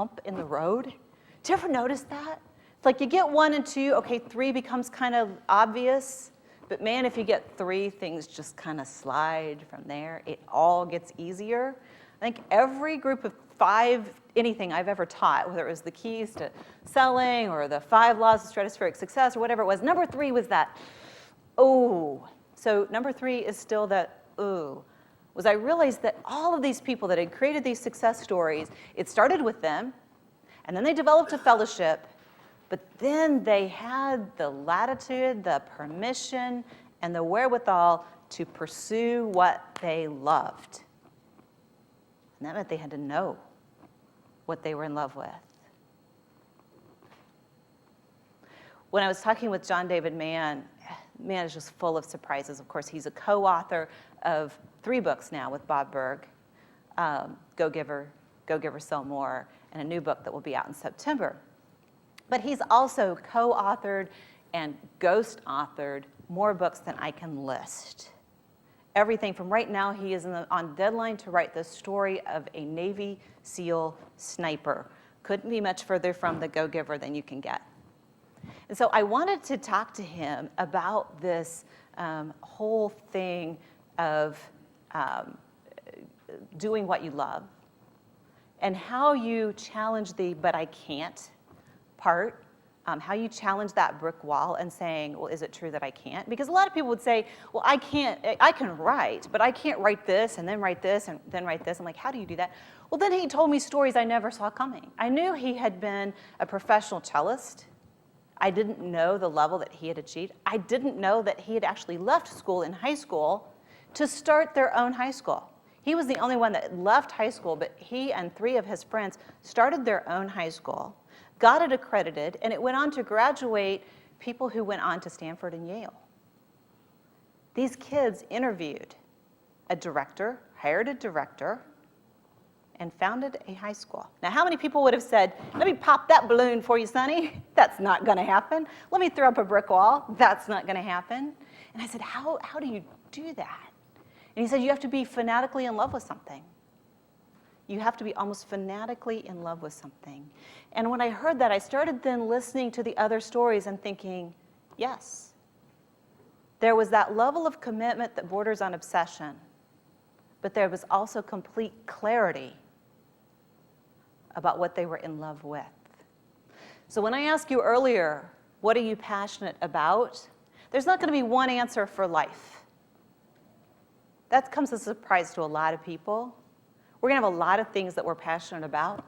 hump in the road? Do you ever notice that? It's like you get 1 and 2, okay, 3 becomes kind of obvious, but man, if you get 3, things just kind of slide from there. It all gets easier. I think every group of 5, anything I've ever taught, whether it was the keys to selling or the 5 laws of stratospheric success or whatever it was, number 3 was that, oh. So number 3 is still that, ooh. Was I realized that all of these people that had created these success stories, it started with them, and then they developed a fellowship, but then they had the latitude, the permission, and the wherewithal to pursue what they loved. And that meant they had to know what they were in love with. When I was talking with John David Mann, Mann is just full of surprises. Of course, he's a co-author of 3 books now with Bob Burg, Go Giver, Sell More, and a new book that will be out in September. But he's also co-authored and ghost-authored more books than I can list. Everything from right now, he is on deadline to write the story of a Navy SEAL sniper. Couldn't be much further from the Go-Giver than you can get. And so I wanted to talk to him about this whole thing of doing what you love and how you challenge the "but I can't" part, how you challenge that brick wall and saying, well, is it true that I can't? Because a lot of people would say, well, I can write, but I can't write this and then write this and then write this. I'm like, how do you do that? Well, then he told me stories I never saw coming. I knew he had been a professional cellist. I didn't know the level that he had achieved. I didn't know that he had actually left school in high school to start their own high school. He was the only one that left high school, but he and 3 of his friends started their own high school, got it accredited, and it went on to graduate people who went on to Stanford and Yale. These kids interviewed a director, hired a director, and founded a high school. Now, how many people would have said, let me pop that balloon for you, Sonny? That's not gonna happen. Let me throw up a brick wall. That's not gonna happen. And I said, how do you do that? And he said, you have to be fanatically in love with something. You have to be almost fanatically in love with something. And when I heard that, I started then listening to the other stories and thinking, yes. There was that level of commitment that borders on obsession, but there was also complete clarity about what they were in love with. So when I asked you earlier, what are you passionate about? There's not going to be one answer for life. That comes as a surprise to a lot of people. We're going to have a lot of things that we're passionate about.